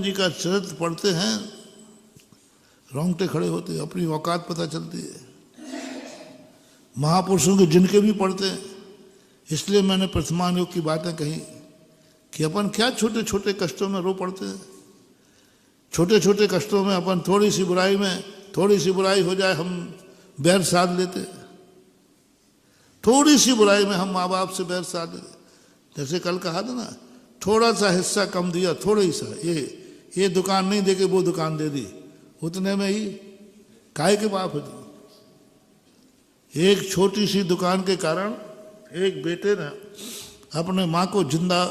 रामचंद्र जी का चरित्र पढ़ते हैं, रोंगटे खड़े होते, अपनी औकात पता चलती है। महापुरुषों के जिनके भी पढ़ते हैं। इसलिए मैंने प्रथमान योग की बातें कही कि अपन क्या छोटे छोटे कष्टों में रो पड़ते हैं। छोटे छोटे कष्टों में अपन थोड़ी सी बुराई हो जाए हम बैर साध लेते। थोड़ी सी बुराई में हम माँ बाप से बैर साध लेते। जैसे कल कहा था ना, थोड़ा सा हिस्सा कम दिया, थोड़ा ही सा, ये दुकान नहीं देके वो दुकान दे दी, उतने में ही काय के बाप है। एक छोटी सी दुकान के कारण एक बेटे ने अपने माँ को जिंदा,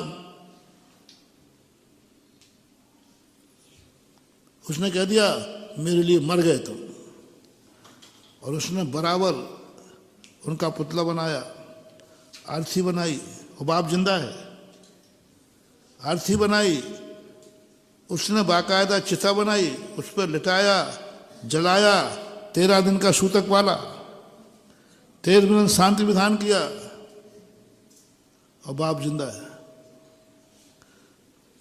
उसने कह दिया मेरे लिए मर गए तुम, और उसने बराबर उनका पुतला बनाया, आरती बनाई, और बाप जिंदा है। आरती बनाई, उसने बाकायदा चिता बनाई, उस पर लिटाया, जलाया, 13 दिन का सूतक वाला, 13 दिन शांति विधान किया, और बाप जिंदा है।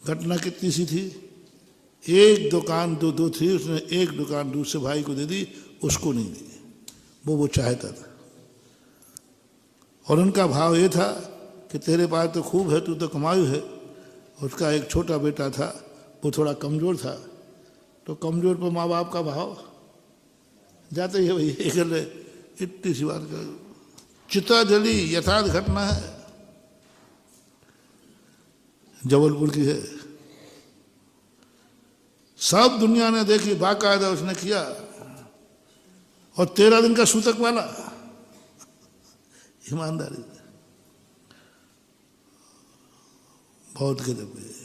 घटना कितनी सी थी, एक दुकान दो थी, उसने एक दुकान दूसरे भाई को दे दी, उसको नहीं दी, वो चाहता था। और उनका भाव ये था कि तेरे पास तो खूब है, तू तो कमायु है। उसका एक छोटा बेटा था, वो थोड़ा कमज़ोर था, तो कमज़ोर पर माँ बाप का भाव जाते ही भाई इतनी सी बात कर, चिता जली, यथार्थ घटना है, जबलपुर की है, सब दुनिया ने देखी, बाकायदा उसने किया, और 13 दिन का सूतक वाला, ईमानदारी, बहुत गजब है।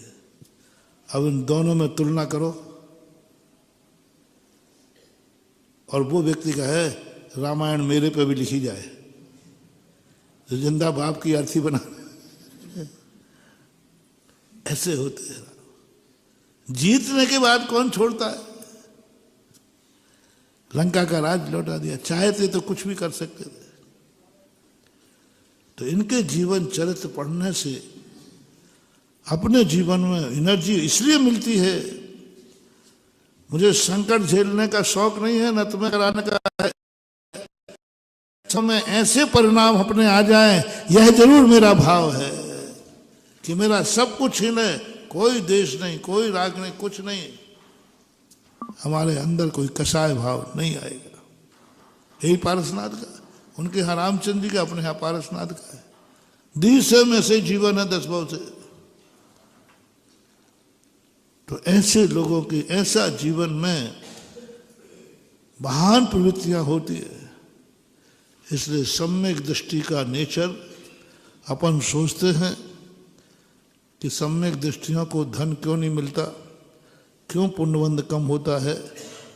अब इन दोनों में तुलना करो, और वो व्यक्ति का है रामायण मेरे पे भी लिखी जाए, तो जिंदा बाप की अर्थी बना। ऐसे होते हैं। जीतने के बाद कौन छोड़ता है? लंका का राज लौटा दिया, चाहते तो कुछ भी कर सकते थे। तो इनके जीवन चरित्र पढ़ने से अपने जीवन में एनर्जी इसलिए मिलती है। मुझे संकट झेलने का शौक नहीं है, न तुम्हें कराने का है, समय ऐसे परिणाम अपने आ जाएं, यह जरूर मेरा भाव है कि मेरा सब कुछ ही नहीं, कोई देश नहीं, कोई राग नहीं, कुछ नहीं, हमारे अंदर कोई कसाय भाव नहीं आएगा। यही पारसनाथ का, उनके यहाँ रामचंद्र जी का, अपने यहाँ पारसनाथ का है। 20 में से जीवन है 10 भाव से। तो ऐसे लोगों की, ऐसा जीवन में महान प्रवृत्तियां होती है। इसलिए सम्यक दृष्टि का नेचर, अपन सोचते हैं कि सम्यक दृष्टियों को धन क्यों नहीं मिलता, क्यों पुण्यबंध कम होता है,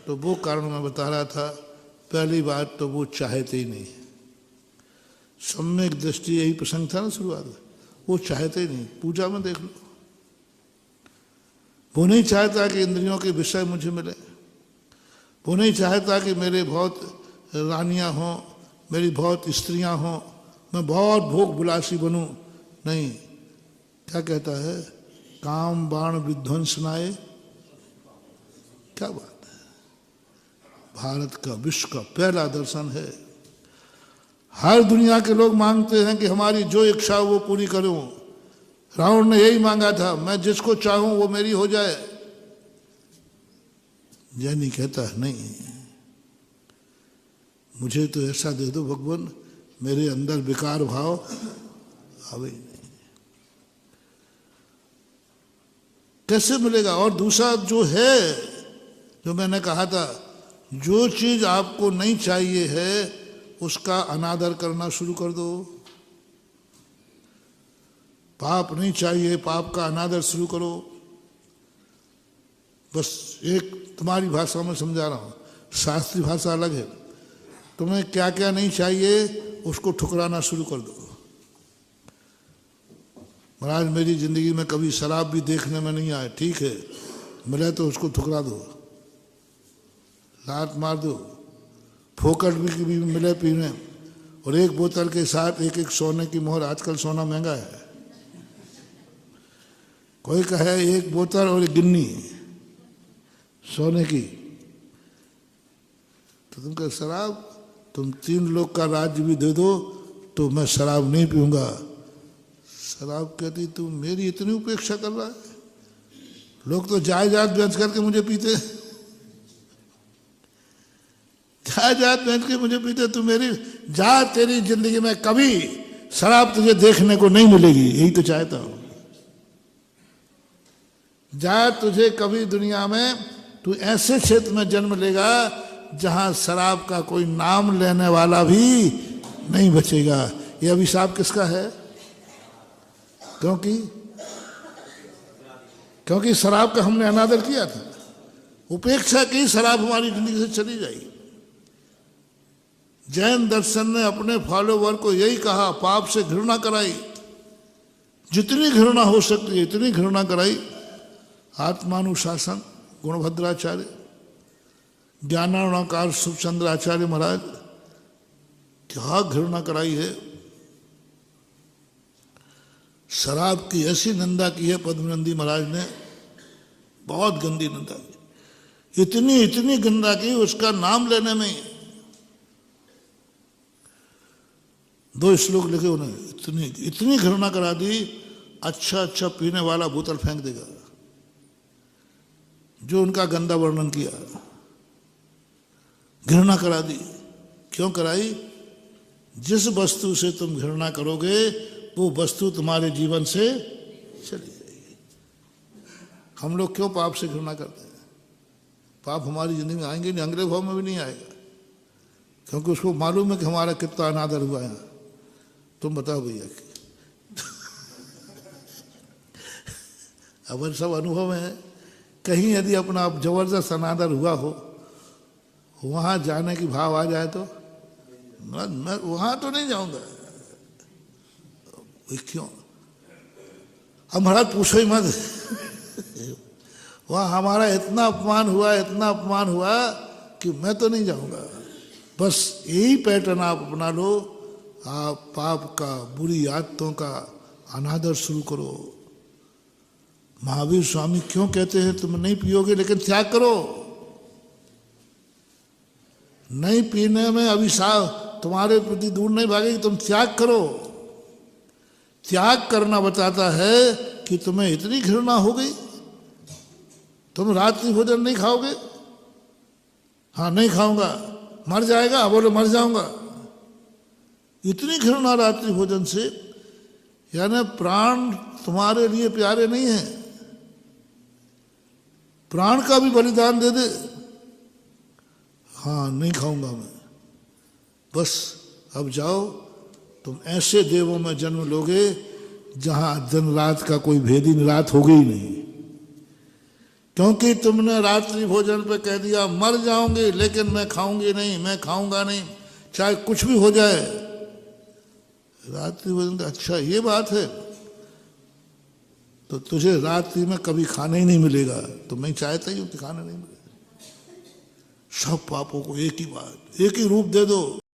तो वो कारण मैं बता रहा था। पहली बात तो वो चाहते ही नहीं। सम्यक दृष्टि, यही प्रसंग था ना शुरुआत में, वो चाहते ही नहीं। पूजा में देख लो, वो नहीं चाहता कि इंद्रियों के विषय मुझे मिले, वो नहीं चाहता कि मेरे बहुत रानियां हों, मेरी बहुत स्त्रियां हों, मैं बहुत भोग विलासी बनूं। नहीं, क्या कहता है, काम बाण विध्वंसनाए, क्या बात है। भारत का, विश्व का पहला दर्शन है। हर दुनिया के लोग मांगते हैं कि हमारी जो इच्छा हो वो पूरी करूं। रावण ने यही मांगा था, मैं जिसको चाहूं वो मेरी हो जाए। जैनी कहता है नहीं, मुझे तो ऐसा दे दो भगवान, मेरे अंदर विकार भाव आवे नहीं। कैसे मिलेगा? और दूसरा जो है, जो मैंने कहा था, जो चीज आपको नहीं चाहिए है उसका अनादर करना शुरू कर दो। पाप नहीं चाहिए, पाप का अनादर शुरू करो। बस एक तुम्हारी भाषा में समझा रहा हूं, शास्त्रीय भाषा अलग है। तुम्हें क्या क्या नहीं चाहिए उसको ठुकराना शुरू कर दो। महाराज मेरी जिंदगी में कभी शराब भी देखने में नहीं आए, ठीक है, मिले तो उसको ठुकरा दो, लात मार दो। फोकट भी मिले पीने, और एक बोतल के साथ एक एक सोने की मोहर। आजकल सोना महंगा है, कोई कहे एक बोतल और एक गिन्नी, सोने की। तो तुम कह शराब, तुम 3 लोग का राज्य भी दे दो तो मैं शराब नहीं पीऊंगा। शराब कहती तू मेरी इतनी उपेक्षा कर रहा है, लोग तो जायदाद बेच करके मुझे पीते, जायदाद बेच के मुझे पीते, तू मेरी जा, तेरी जिंदगी में कभी शराब तुझे देखने को नहीं मिलेगी, यही तो चाहता हूं। जा, तुझे कभी दुनिया में तू ऐसे क्षेत्र में जन्म लेगा जहां शराब का कोई नाम लेने वाला भी नहीं बचेगा। यह अभिशाप किसका है? क्योंकि शराब का हमने अनादर किया था, उपेक्षा की, शराब हमारी जिंदगी से चली जाएगी। जैन दर्शन ने अपने फॉलोवर को यही कहा, पाप से घृणा कराई, जितनी घृणा हो सकती है इतनी घृणा कराई। आत्मानुशासन गुणभद्राचार्य, ज्ञानावकार सुखचंद्र आचार्य महाराज, क्या घृणा कराई है। शराब की ऐसी निंदा की है पद्मनंदी महाराज ने, बहुत गंदी निंदा की, इतनी गंदा की उसका नाम लेने में। 2 श्लोक लिखे उन्होंने, इतनी घृणा करा दी। अच्छा पीने वाला बोतल फेंक देगा, जो उनका गंदा वर्णन किया, घृणा करा दी। क्यों कराई? जिस वस्तु से तुम घृणा करोगे वो वस्तु तुम्हारे जीवन से चली जाएगी। हम लोग क्यों पाप से घृणा करते हैं? पाप हमारी जिंदगी में आएंगे नहीं, अगले भाव में भी नहीं आएगा, क्योंकि उसको मालूम है कि हमारा कितना अनादर हुआ है। तुम बताओ भैया, अब सब अनुभव है। कहीं यदि अपना जबरदस्त अनादर हुआ हो, वहां जाने की भाव आ जाए तो मैं वहां तो नहीं जाऊंगा। क्यों? अब महाराज पूछो ही मत। वहां हमारा इतना अपमान हुआ कि मैं तो नहीं जाऊंगा। बस यही पैटर्न आप अपना लो। आप पाप का, बुरी आदतों का अनादर शुरू करो। महावीर स्वामी क्यों कहते हैं तुम नहीं पियोगे लेकिन त्याग करो? नहीं पीने में अभिशाप तुम्हारे प्रति दूर नहीं भागेगी, तुम त्याग करो। त्याग करना बताता है कि तुम्हें इतनी घृणा हो गई, तुम रात्रि भोजन नहीं खाओगे? हाँ, नहीं खाऊंगा। मर जाएगा? बोलो मर जाऊंगा। इतनी घृणा रात्रि भोजन से, यानी प्राण तुम्हारे लिए प्यारे नहीं है, प्राण का भी बलिदान दे दे। हाँ, नहीं खाऊंगा मैं। बस अब जाओ, तुम ऐसे देवों में जन्म लोगे जहां दिन रात का कोई भेद ही, रात होगी ही नहीं, क्योंकि तुमने रात्रि भोजन पे कह दिया मर जाऊंगी लेकिन मैं खाऊंगी नहीं, मैं खाऊंगा नहीं, चाहे कुछ भी हो जाए। रात्रि भोजन का, अच्छा ये बात है, तो तुझे रात्रि में कभी खाना ही नहीं मिलेगा। तो मैं चाहता ही हूं कि खाना नहीं मिलेगा। सब पापों को एक ही बात, एक ही रूप दे दो।